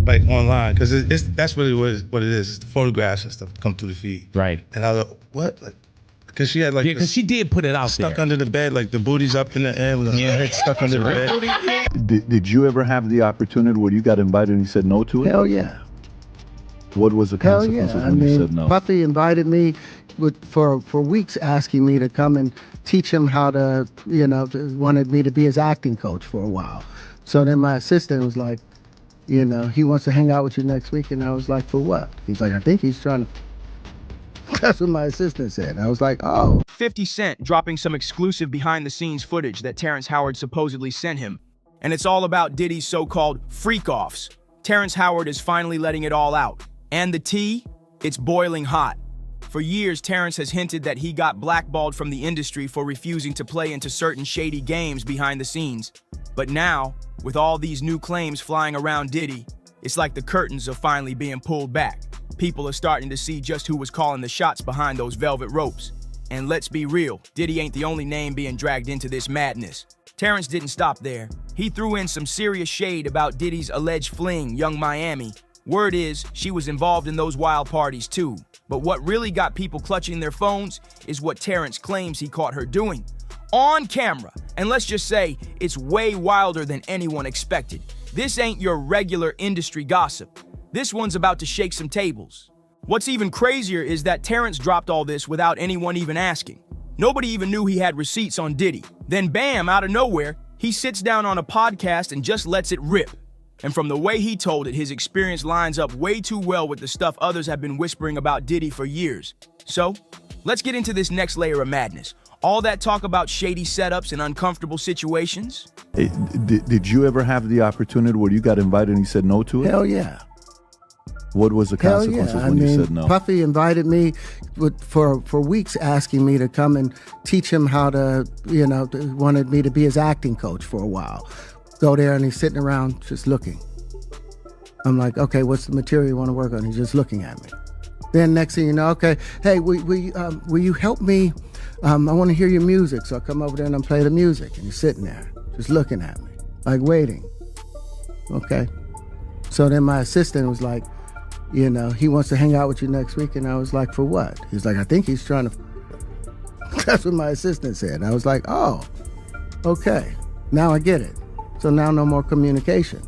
like online, because that's really what it is. It's the photographs and stuff come through the feed. Right. And I was like, what? Like, because she had like, yeah, because she did put it out stuck there. under the bed, like the booty's up in the air with her head stuck under the bed. Did you ever have the opportunity where you got invited and you said no to it? Hell yeah. What was the Hell consequences yeah. when you said no? Puffy invited me for weeks, asking me to come and teach him how to, wanted me to be his acting coach for a while. So then my assistant was like, he wants to hang out with you next week. And I was like, for what? He's like, I think he's trying to. That's what my assistant said. I was like, oh. 50 Cent dropping some exclusive behind-the-scenes footage that Terrence Howard supposedly sent him. And it's all about Diddy's so-called freak-offs. Terrence Howard is finally letting it all out. And the tea? It's boiling hot. For years, Terrence has hinted that he got blackballed from the industry for refusing to play into certain shady games behind the scenes. But now, with all these new claims flying around Diddy, it's like the curtains are finally being pulled back. People are starting to see just who was calling the shots behind those velvet ropes. And let's be real, Diddy ain't the only name being dragged into this madness. Terrence didn't stop there. He threw in some serious shade about Diddy's alleged fling, Young Miami. Word is, she was involved in those wild parties too. But what really got people clutching their phones is what Terrence claims he caught her doing. On camera. And let's just say, it's way wilder than anyone expected. This ain't your regular industry gossip. This one's about to shake some tables. What's even crazier is that Terrence dropped all this without anyone even asking. Nobody even knew he had receipts on Diddy. Then bam, out of nowhere, he sits down on a podcast and just lets it rip. And from the way he told it, his experience lines up way too well with the stuff others have been whispering about Diddy for years. So, let's get into this next layer of madness. All that talk about shady setups and uncomfortable situations. Hey, did you ever have the opportunity where you got invited and you said no to it? Hell yeah. What was the consequences when you said no? Puffy invited me for weeks, asking me to come and teach him how to, wanted me to be his acting coach for a while. Go there and he's sitting around just looking. I'm like, okay, what's the material you want to work on? He's just looking at me. Then next thing you know, okay, hey, will you help me? I want to hear your music. So I come over there and I play the music. And he's sitting there just looking at me, like waiting. Okay. So then my assistant was like, he wants to hang out with you next week. And I was like, for what? He's like, I think he's trying to. That's what my assistant said. And I was like, oh, okay. Now I get it. So now no more communication.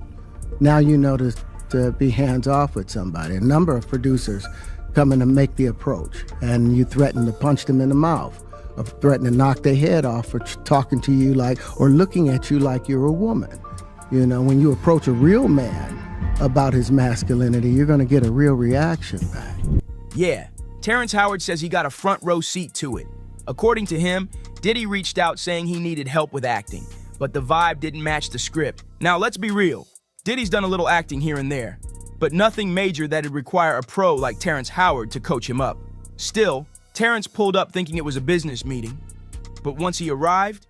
Now you know to be hands off with somebody. A number of producers come in and make the approach. And you threaten to punch them in the mouth, or threaten to knock their head off for talking to you or looking at you like you're a woman. When you approach a real man about his masculinity, you're going to get a real reaction back. Yeah, Terrence Howard says he got a front row seat to it. According to him, Diddy reached out saying he needed help with acting, but the vibe didn't match the script. Now, let's be real. Diddy's done a little acting here and there, but nothing major that'd require a pro like Terrence Howard to coach him up. Still, Terrence pulled up thinking it was a business meeting, but once he arrived,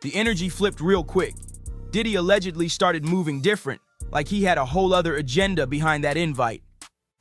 the energy flipped real quick. Diddy allegedly started moving different, like he had a whole other agenda behind that invite.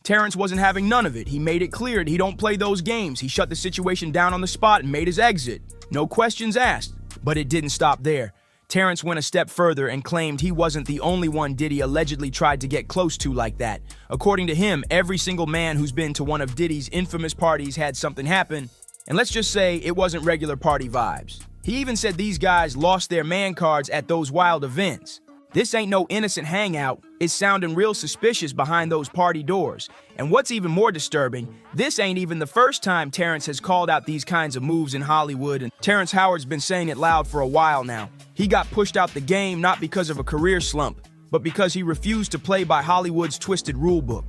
Terrence wasn't having none of it. He made it clear that he don't play those games. He shut the situation down on the spot and made his exit. No questions asked. But it didn't stop there. Terrence went a step further and claimed he wasn't the only one Diddy allegedly tried to get close to like that. According to him, every single man who's been to one of Diddy's infamous parties had something happen, and let's just say it wasn't regular party vibes. He even said these guys lost their man cards at those wild events. This ain't no innocent hangout. It's sounding real suspicious behind those party doors. And what's even more disturbing, this ain't even the first time Terrence has called out these kinds of moves in Hollywood, and Terrence Howard's been saying it loud for a while now. He got pushed out the game not because of a career slump, but because he refused to play by Hollywood's twisted rulebook.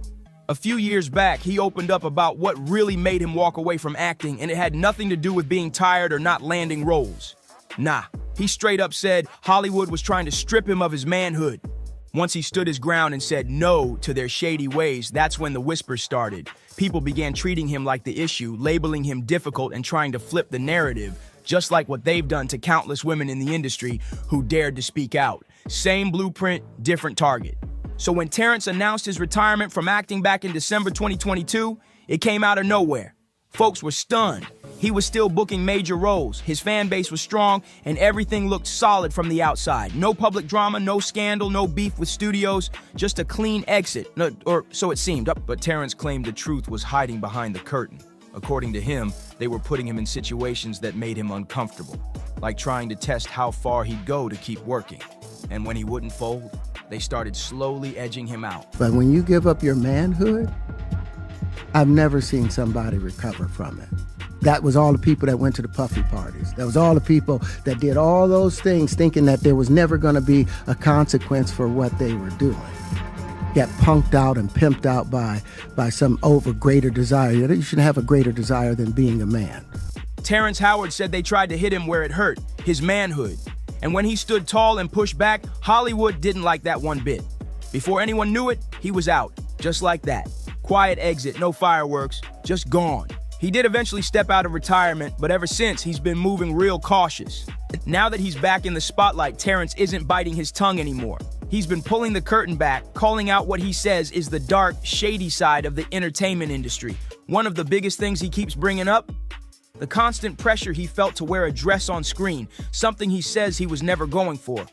A few years back, he opened up about what really made him walk away from acting, and it had nothing to do with being tired or not landing roles. Nah, he straight up said Hollywood was trying to strip him of his manhood. Once he stood his ground and said no to their shady ways, that's when the whispers started. People began treating him like the issue, labeling him difficult and trying to flip the narrative, just like what they've done to countless women in the industry who dared to speak out. Same blueprint, different target. So when Terrence announced his retirement from acting back in December 2022, it came out of nowhere. Folks were stunned. He was still booking major roles, his fan base was strong, and everything looked solid from the outside. No public drama, no scandal, no beef with studios, just a clean exit, or so it seemed. But Terrence claimed the truth was hiding behind the curtain. According to him, they were putting him in situations that made him uncomfortable, like trying to test how far he'd go to keep working. And when he wouldn't fold, they started slowly edging him out. But when you give up your manhood, I've never seen somebody recover from it. That was all the people that went to the puffy parties. That was all the people that did all those things thinking that there was never going to be a consequence for what they were doing. Get punked out and pimped out by some greater desire. You shouldn't have a greater desire than being a man. Terrence Howard said they tried to hit him where it hurt, his manhood. And when he stood tall and pushed back, Hollywood didn't like that one bit. Before anyone knew it, he was out, just like that. Quiet exit, no fireworks, just gone. He did eventually step out of retirement, but ever since, he's been moving real cautious. Now that he's back in the spotlight, Terrence isn't biting his tongue anymore. He's been pulling the curtain back, calling out what he says is the dark, shady side of the entertainment industry. One of the biggest things he keeps bringing up? The constant pressure he felt to wear a dress on screen, something he says he was never going for.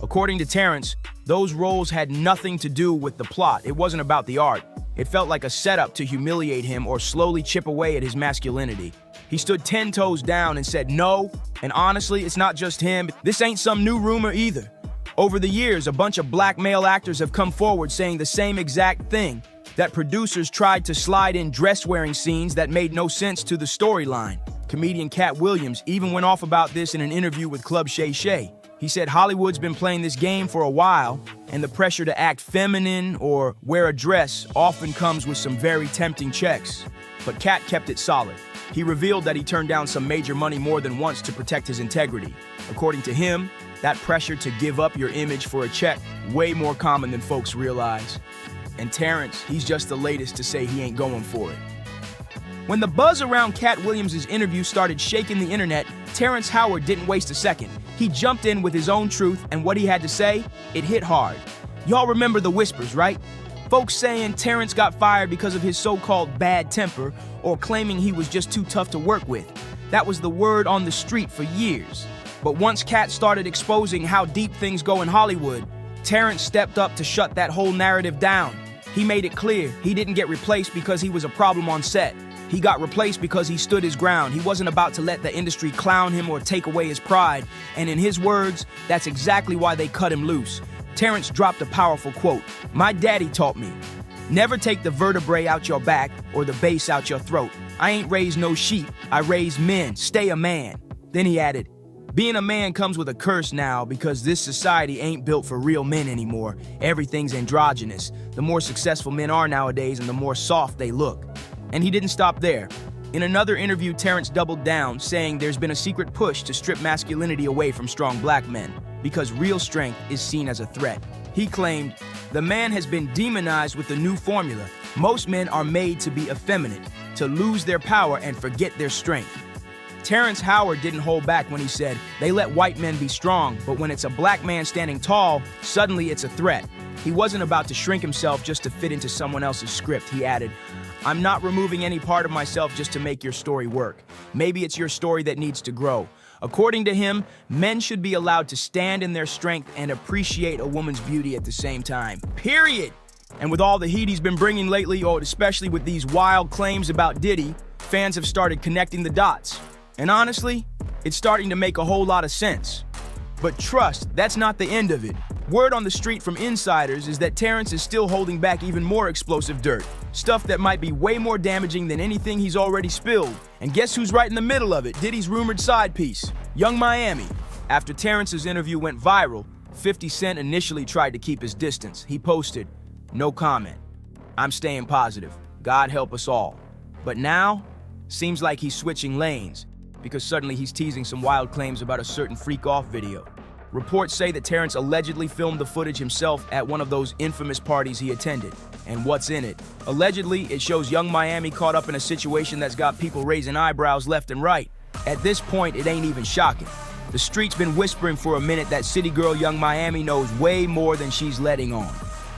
According to Terrence, those roles had nothing to do with the plot. It wasn't about the art. It felt like a setup to humiliate him or slowly chip away at his masculinity. He stood 10 toes down and said no, and honestly, it's not just him. This ain't some new rumor either. Over the years, a bunch of black male actors have come forward saying the same exact thing, that producers tried to slide in dress-wearing scenes that made no sense to the storyline. Comedian Cat Williams even went off about this in an interview with Club Shay Shay. He said Hollywood's been playing this game for a while, and the pressure to act feminine or wear a dress often comes with some very tempting checks. But Cat kept it solid. He revealed that he turned down some major money more than once to protect his integrity. According to him, that pressure to give up your image for a check, way more common than folks realize. And Terrence, he's just the latest to say he ain't going for it. When the buzz around Cat Williams' interview started shaking the internet, Terrence Howard didn't waste a second. He jumped in with his own truth, and what he had to say, it hit hard. Y'all remember the whispers, right? Folks saying Terrence got fired because of his so-called bad temper, or claiming he was just too tough to work with. That was the word on the street for years. But once Cat started exposing how deep things go in Hollywood, Terrence stepped up to shut that whole narrative down. He made it clear he didn't get replaced because he was a problem on set. He got replaced because he stood his ground. He wasn't about to let the industry clown him or take away his pride. And in his words, that's exactly why they cut him loose. Terrence dropped a powerful quote. "My daddy taught me, never take the vertebrae out your back or the base out your throat. I ain't raised no sheep, I raised men. Stay a man." Then he added, "Being a man comes with a curse now because this society ain't built for real men anymore. Everything's androgynous. The more successful men are nowadays and the more soft they look." And he didn't stop there. In another interview, Terrence doubled down, saying there's been a secret push to strip masculinity away from strong black men because real strength is seen as a threat. He claimed, "The man has been demonized with the new formula. Most men are made to be effeminate, to lose their power and forget their strength." Terrence Howard didn't hold back when he said, "They let white men be strong, but when it's a black man standing tall, suddenly it's a threat." He wasn't about to shrink himself just to fit into someone else's script. He added, "I'm not removing any part of myself just to make your story work. Maybe it's your story that needs to grow." According to him, men should be allowed to stand in their strength and appreciate a woman's beauty at the same time. Period. And with all the heat he's been bringing lately, or especially with these wild claims about Diddy, fans have started connecting the dots. And honestly, it's starting to make a whole lot of sense. But trust, that's not the end of it. Word on the street from insiders is that Terrence is still holding back even more explosive dirt. Stuff that might be way more damaging than anything he's already spilled. And guess who's right in the middle of it? Diddy's rumored side piece, Young Miami. After Terrence's interview went viral, 50 Cent initially tried to keep his distance. He posted, "No comment. I'm staying positive. God help us all." But now, seems like he's switching lanes, because suddenly he's teasing some wild claims about a certain Freakoff video. Reports say that Terrence allegedly filmed the footage himself at one of those infamous parties he attended. And what's in it? Allegedly, it shows Young Miami caught up in a situation that's got people raising eyebrows left and right. At this point, it ain't even shocking. The street's been whispering for a minute that city girl Young Miami knows way more than she's letting on.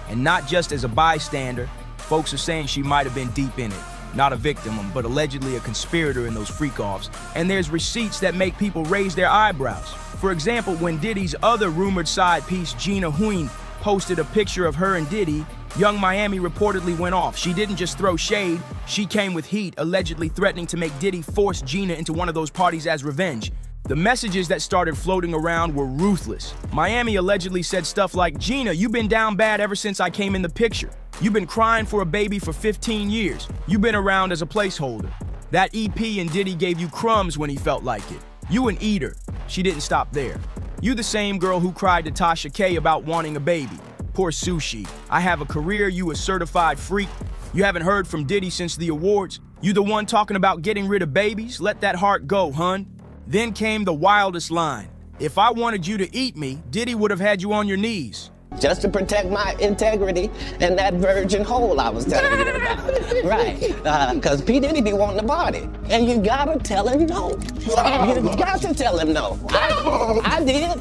And not just as a bystander, folks are saying she might have been deep in it. not a victim, but allegedly a conspirator in those Freakoffs. And there's receipts that make people raise their eyebrows. For example, when Diddy's other rumored side piece, Gina Huyn, posted a picture of her and Diddy, Young Miami reportedly went off. She didn't just throw shade, she came with heat, allegedly threatening to make Diddy force Gina into one of those parties as revenge. The messages that started floating around were ruthless. Miami allegedly said stuff like, "Gina, you've been down bad ever since I came in the picture. You've been crying for a baby for 15 years. You've been around as a placeholder. That EP and Diddy gave you crumbs when he felt like it. You an eater." She didn't stop there. "You the same girl who cried to Tasha K about wanting a baby. Poor Sushi. I have a career, you a certified freak. You haven't heard from Diddy since the awards. You the one talking about getting rid of babies? Let that heart go, hun." Then came the wildest line. "If I wanted you to eat me, Diddy would have had you on your knees." Just to protect my integrity and that virgin hole I was telling you about. Right. Because P. Diddy be wanting to party. And you gotta tell him no. You got to tell him no. I did.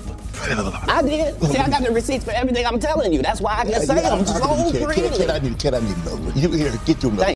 See, I got the receipts for everything I'm telling you. That's why I can say them so freely. Can I need a number? You here, get your number.